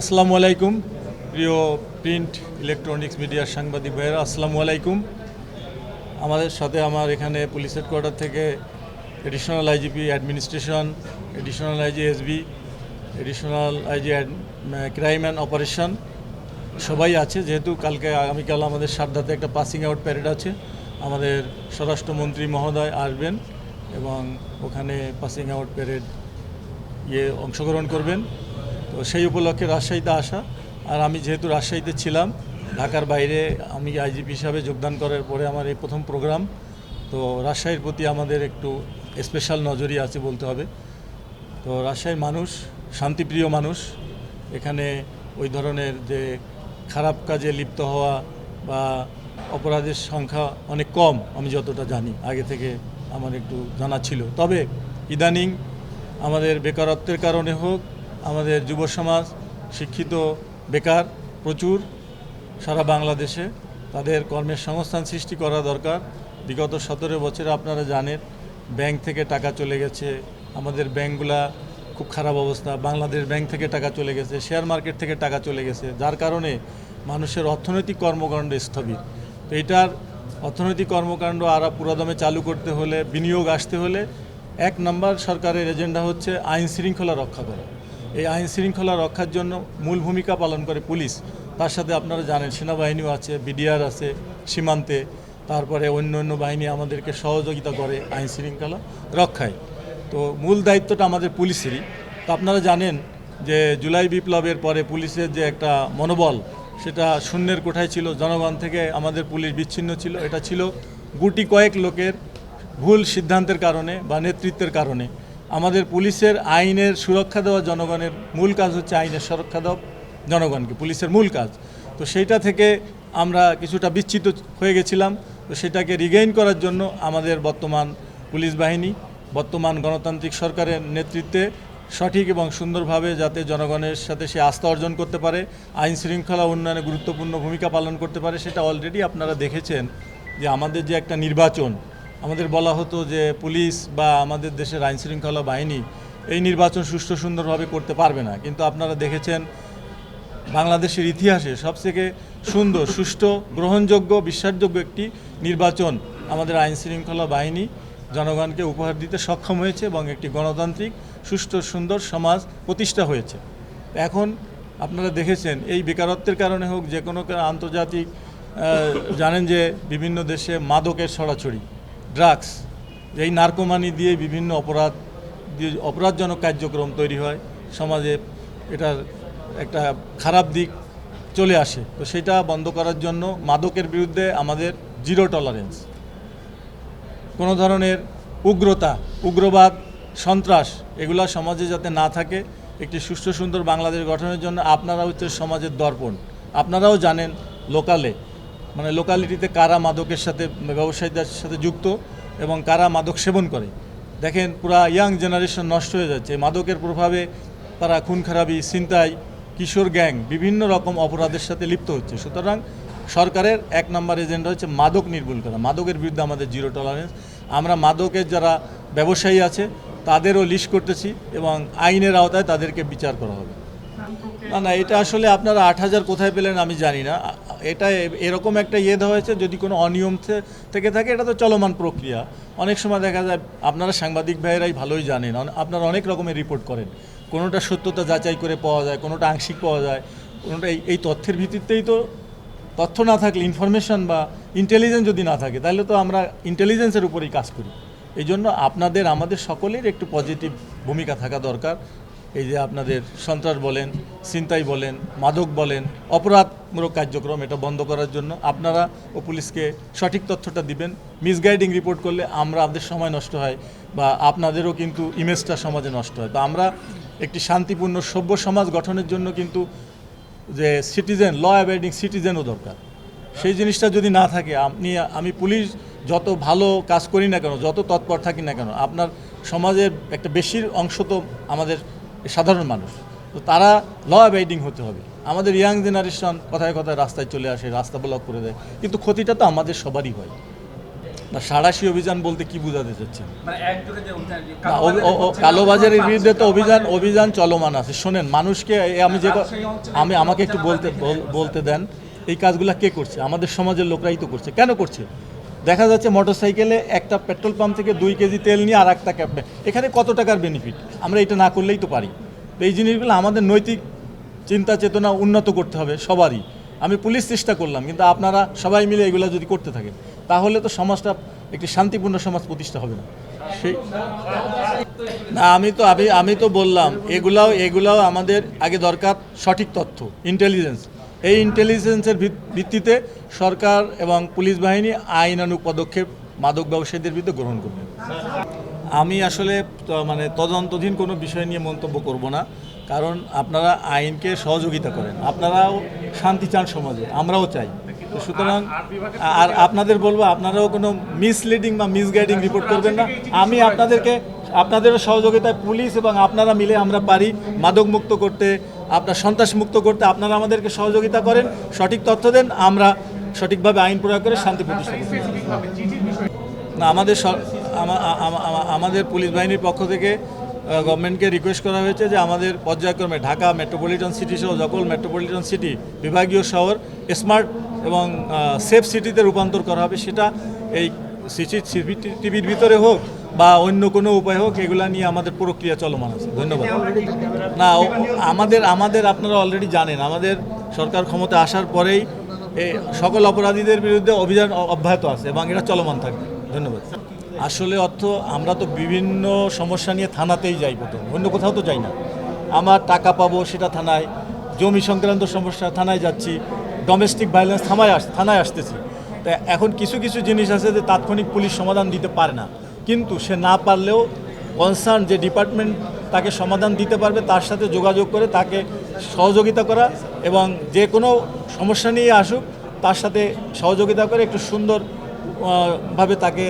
আসসালামু আলাইকুম প্রিয় প্রিন্ট ইলেকট্রনিক্স মিডিয়ার সাংবাদিক ভাইয়েরা, আসসালামু আলাইকুম। আমাদের সাথে আমার এখানে পুলিশ হেডকোয়ার্টার থেকে additional IGP administration, additional IG SB, additional IG crime and operation সবাই আছে। যেহেতু আগামীকাল আমাদের সারদাতে একটা পাসিং আউট প্যারেড আছে, আমাদের স্বরাষ্ট্রমন্ত্রী মহোদয় আসবেন এবং ওখানে পাসিং আউট প্যারেড অংশগ্রহণ করবেন। তো সেই উপলক্ষে রাজশাহীতে আসা। আর আমি যেহেতু রাজশাহীতে ছিলাম, ঢাকার বাইরে আমি আইজিপি হিসাবে যোগদান করার পরে আমার এই প্রথম প্রোগ্রাম। তো রাজশাহীর প্রতি আমাদের একটু স্পেশাল নজরই আছে বলতে হবে। তো রাজশাহীর মানুষ শান্তিপ্রিয় মানুষ। এখানে ওই ধরনের যে খারাপ কাজে লিপ্ত হওয়া বা অপরাধের সংখ্যা অনেক কম, আমি যতটা জানি, আগে থেকে আমার একটু জানা ছিল। তবে ইদানিং আমাদের বেকারত্বের কারণে হোক, আমাদের যুব সমাজ শিক্ষিত বেকার প্রচুর সারা বাংলাদেশে, তাদের কর্মের সংস্থান সৃষ্টি করা দরকার। বিগত 17 বছরে আপনারা জানেন ব্যাংক থেকে টাকা চলে গেছে, আমাদের ব্যাংকগুলা খুব খারাপ অবস্থা। বাংলাদেশ ব্যাংক থেকে টাকা চলে গেছে, শেয়ার মার্কেট থেকে টাকা চলে গেছে, যার কারণে মানুষের অর্থনৈতিক কর্মকাণ্ড স্থবির। তো এইটার অর্থনৈতিক কর্মকাণ্ড আরও পুরোদমে চালু করতে হলে, বিনিয়োগ আসতে হলে 1 নম্বর সরকারের এজেন্ডা হচ্ছে আইন শৃঙ্খলা রক্ষা করা। এই আইন শৃঙ্খলা রক্ষার জন্য মূল ভূমিকা পালন করে পুলিশ, তার সাথে আপনারা জানেন সেনাবাহিনীও আছে, বিডিআর আছে সীমান্তে, তারপরে অন্য অন্য বাহিনী আমাদেরকে সহযোগিতা করে আইন শৃঙ্খলা রক্ষায়। তো মূল দায়িত্বটা আমাদের পুলিশেরই। তো আপনারা জানেন যে জুলাই বিপ্লবের পরে পুলিশের যে একটা মনোবল, সেটা শূন্যের কোঠায় ছিল। জনগণ থেকে আমাদের পুলিশ বিচ্ছিন্ন ছিল। এটা ছিল গুটি কয়েক লোকের ভুল সিদ্ধান্তের কারণে বা নেতৃত্বের কারণে। আমাদের পুলিশের আইনের সুরক্ষা দেওয়া জনগণের মূল কাজ হচ্ছে আইনের সুরক্ষা দেওয়া জনগণকে, পুলিশের মূল কাজ। তো সেইটা থেকে আমরা কিছুটা বিচ্যুত হয়ে গেছিলাম। তো সেটাকে রিগেইন করার জন্য আমাদের বর্তমান পুলিশ বাহিনী, বর্তমান গণতান্ত্রিক সরকারের নেতৃত্বে সঠিক এবং সুন্দরভাবে যাতে জনগণের সাথে সে আস্থা অর্জন করতে পারে, আইন শৃঙ্খলা উন্নয়নে গুরুত্বপূর্ণ ভূমিকা পালন করতে পারে। সেটা অলরেডি আপনারা দেখেছেন যে আমাদের যে একটা নির্বাচন, আমাদের বলা হতো যে পুলিশ বা আমাদের দেশের আইন শৃঙ্খলা বাহিনী এই নির্বাচন সুষ্ঠু সুন্দরভাবে করতে পারবে না। কিন্তু আপনারা দেখেছেন বাংলাদেশের ইতিহাসে সবথেকে সুন্দর, সুষ্ঠু, গ্রহণযোগ্য, বিশ্বাসযোগ্য একটি নির্বাচন আমাদের আইন শৃঙ্খলা বাহিনী জনগণকে উপহার দিতে সক্ষম হয়েছে এবং একটি গণতান্ত্রিক সুষ্ঠু সুন্দর সমাজ প্রতিষ্ঠা হয়েছে। এখন আপনারা দেখেছেন এই বেকারত্বের কারণে হোক, যে কোনো আন্তর্জাতিক জানেন যে বিভিন্ন দেশে মাদকের ছড়াছড়ি, ড্রাগস, এই নার্কোমানি দিয়ে বিভিন্ন অপরাধজনক কার্যক্রম তৈরি হয় সমাজে। এটার একটা খারাপ দিক চলে আসে। তো সেটা বন্ধ করার জন্য মাদকের বিরুদ্ধে আমাদের জিরো টলারেন্স। কোনো ধরনের উগ্রতা, উগ্রবাদ, সন্ত্রাস এগুলা সমাজে যাতে না থাকে, একটি সুষ্ঠু সুন্দর বাংলাদেশ গঠনের জন্য আপনারা হচ্ছে সমাজের দর্পণ। আপনারাও জানেন লোকালিটিতে কারা মাদকের সাথে, ব্যবসায়ীদের সাথে যুক্ত এবং কারা মাদক সেবন করে। দেখেন পুরা ইয়াং জেনারেশন নষ্ট হয়ে যাচ্ছে মাদকের প্রভাবে। তারা খুন খারাপি, ছিনতাই, কিশোর গ্যাং, বিভিন্ন রকম অপরাধের সাথে লিপ্ত হচ্ছে। সুতরাং সরকারের 1 নম্বর এজেন্ডা হচ্ছে মাদক নির্মূল করা, মাদকের বিরুদ্ধে আমাদের জিরো টলারেন্স। আমরা মাদকের যারা ব্যবসায়ী আছে তাদেরও লিস্ট করতেছি এবং আইনের আওতায় তাদেরকে বিচার করা হবে। না, এটা আসলে আপনারা 8,000 কোথায় পেলেন আমি জানি না। এটা এরকম একটা দেওয়া হয়েছে, যদি কোনো অনিয়ম থেকে থাকে এটা তো চলমান প্রক্রিয়া। অনেক সময় দেখা যায়, আপনারা সাংবাদিক ভাইয়েরাই ভালোই জানেন, আপনারা অনেক রকমের রিপোর্ট করেন। কোনোটা সত্যতা যাচাই করে পাওয়া যায়, কোনোটা আংশিক পাওয়া যায়, কোনোটা এই তথ্যের ভিত্তিতেই তো। তথ্য না থাকলে, ইনফরমেশন বা ইন্টেলিজেন্স যদি না থাকে, তাহলে তো আমরা ইন্টেলিজেন্সের উপরেই কাজ করি। এই জন্য আমাদের সকলের একটু পজিটিভ ভূমিকা থাকা দরকার। এই যে আপনাদের সন্ত্রাস বলেন, ছিনতাই বলেন, মাদক বলেন, অপরাধমূলক কার্যক্রম, এটা বন্ধ করার জন্য আপনারা ও পুলিশকে সঠিক তথ্যটা দিবেন। মিসগাইডিং রিপোর্ট করলে আমাদের সময় নষ্ট হয় বা আপনাদেরও কিন্তু ইমেজটা সমাজে নষ্ট হয়। তো আমরা একটি শান্তিপূর্ণ সভ্য সমাজ গঠনের জন্য কিন্তু যে সিটিজেন, ল অ্যাবাইডিং সিটিজেনও দরকার। সেই জিনিসটা যদি না থাকে, আমি পুলিশ যত ভালো কাজ করি না কেন, যত তৎপর থাকি না কেন, আপনার সমাজের একটা বেশির অংশ তো আমাদের সাধারণ মানুষ। তো তারা ল অ্যাবাইডিং হতে হবে। আমাদের ইয়াং জেনারেশন কথায় কথায় রাস্তায় চলে আসে, রাস্তা ব্লক করে দেয়, কিন্তু ক্ষতিটা তো আমাদের সবারই হয়। না, সাঁড়াশি অভিযান বলতে কি বোঝাতে চাচ্ছেন? মানে একযোগে যে অভিযান, যে কালোবাজারের বিরুদ্ধে তো অভিযান চলমান আছে। শোনেন, মানুষকে আমি আমাকে একটু বলতে দেন, এই কাজগুলো কে করছে? আমাদের সমাজের লোকরাই তো করছে। কেন করছে? দেখা যাচ্ছে মোটরসাইকেলে একটা পেট্রোল পাম্প থেকে 2 কেজি তেল নিয়ে আর একটা ক্যাবে, এখানে কত টাকার বেনিফিট? আমরা এটা না করলেই তো পারি। তো এই জিনিসগুলো আমাদের নৈতিক চিন্তা চেতনা উন্নত করতে হবে সবারই। আমি পুলিশ চেষ্টা করলাম, কিন্তু আপনারা সবাই মিলে এগুলো যদি করতে থাকেন তাহলে তো সমাজটা একটি শান্তিপূর্ণ সমাজ প্রতিষ্ঠা হবে না। সেই না, আমি তো বললাম এগুলাও আমাদের আগে দরকার সঠিক তথ্য, ইন্টেলিজেন্স। এই ইন্টেলিজেন্সের ভিত্তিতে সরকার এবং পুলিশ বাহিনী আইনানুগ পদক্ষেপ মাদক ব্যবসায়ীদের বিরুদ্ধে গ্রহণ করবে। আমি আসলে মানে তদন্তাধীন কোনো বিষয় নিয়ে মন্তব্য করব না, কারণ আপনারা আইনকে সহযোগিতা করেন, আপনারাও শান্তি চান সমাজে, আমরাও চাই। তো সুতরাং আর আপনাদের বলবো, আপনারাও কোনো মিসলিডিং বা মিসগাইডিং রিপোর্ট করবেন না। আমি আপনাদেরও সহযোগিতায় পুলিশ এবং আপনারা মিলে আমরা পারি মাদক মুক্ত করতে, আপনার সন্ত্রাস মুক্ত করতে। আপনারা আমাদেরকে সহযোগিতা করেন, সঠিক তথ্য দেন, আমরা সঠিকভাবে আইন প্রয়োগ করে শান্তি প্রতিষ্ঠা করি। না, আমাদের পুলিশ বাহিনীর পক্ষ থেকে গভর্নমেন্টকে রিকোয়েস্ট করা হয়েছে যে আমাদের পর্যায়ক্রমে ঢাকা মেট্রোপলিটন সিটি সহ সকল মেট্রোপলিটন সিটি, বিভাগীয় শহর স্মার্ট এবং সেফ সিটিতে রূপান্তর করা হবে। সেটা এই সিসিটিভির ভিতরে হোক বা অন্য কোনো উপায় হোক, এগুলা নিয়ে আমাদের প্রক্রিয়া চলমান আছে। ধন্যবাদ। না, আমাদের আপনারা অলরেডি জানেন, আমাদের সরকার ক্ষমতা আসার পরেই এই সকল অপরাধীদের বিরুদ্ধে অভিযান অব্যাহত আছে এবং এটা চলমান থাকবে। ধন্যবাদ। আসলে আমরা তো বিভিন্ন সমস্যা নিয়ে থানাতেই যাই, প্রথম অন্য কোথাও তো যাই না। আমার টাকা পাবো সেটা থানায়, জমি সংক্রান্ত সমস্যা থানায় যাচ্ছি, ডোমেস্টিক ভায়োলেন্স থানায় আসতেছি। তা এখন কিছু জিনিস আছে যে তাৎক্ষণিক পুলিশ সমাধান দিতে পারে না, কিন্তু সে না পারলেও কনসার্ন যে ডিপার্টমেন্ট তাকে সমাধান দিতে পারবে তার সাথে যোগাযোগ করে তাকে সহযোগিতা করা এবং যে কোনো সমস্যা নিয়ে আসুক তার সাথে সহযোগিতা করে একটু সুন্দরভাবে তাকে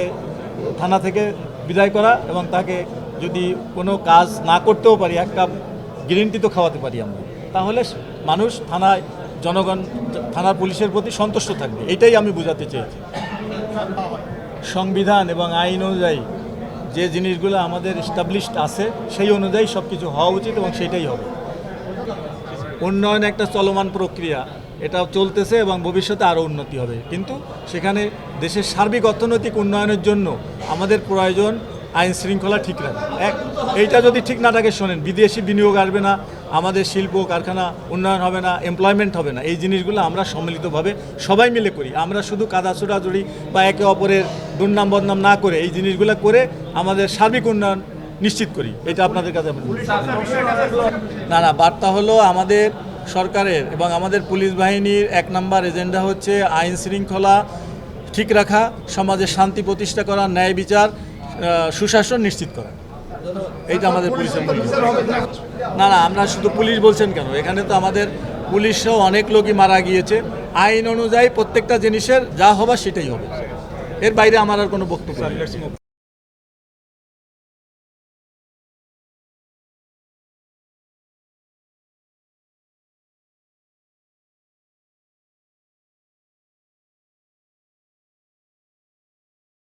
থানা থেকে বিদায় করা এবং তাকে যদি কোনো কাজ না করতেও পারি, এক কাপ গ্রিন টি তো খাওয়াতে পারি আমরা, তাহলে মানুষ জনগণ থানার পুলিশের প্রতি সন্তুষ্ট থাকবে। এটাই আমি বোঝাতে চেয়েছি। সংবিধান এবং আইন অনুযায়ী যে জিনিসগুলো আমাদের এস্টাবলিশড আছে সেই অনুযায়ী সব কিছু হওয়া উচিত এবং সেটাই হবে। উন্নয়ন একটা চলমান প্রক্রিয়া, এটা চলতেছে এবং ভবিষ্যতে আরও উন্নতি হবে, কিন্তু সেখানে দেশের সার্বিক অর্থনৈতিক উন্নয়নের জন্য আমাদের প্রয়োজন আইন শৃঙ্খলা ঠিক রাখা। এইটা যদি ঠিক না থাকে, শোনেন, বিদেশি বিনিয়োগ আসবে না, আমাদের শিল্প কারখানা উন্নয়ন হবে না, এমপ্লয়মেন্ট হবে না। এই জিনিসগুলো আমরা সম্মিলিতভাবে সবাই মিলে করি। আমরা শুধু কাদা ছোড়াছুড়ি বা একে অপরের দুর্নাম বদনাম না করে এই জিনিসগুলো করে আমাদের সার্বিক উন্নয়ন নিশ্চিত করি। এটা আপনাদের কাছে না, বার্তা হলো আমাদের সরকারের এবং আমাদের পুলিশ বাহিনীর 1 নম্বর এজেন্ডা হচ্ছে আইন শৃঙ্খলা ঠিক রাখা, সমাজে শান্তি প্রতিষ্ঠা করা, ন্যায় বিচার, সুশাসন নিশ্চিত করা। এইটা আমাদের পুলিশের না, আমরা শুধু পুলিশ বলছেন কেন, এখানে তো আমাদের পুলিশও অনেক লোকই মারা গিয়েছে। আইন অনুযায়ী প্রত্যেকটা জিনিসের যা হবার সেটাই হবে, এর বাইরে আমার আর কোনো বক্তব্য নেই।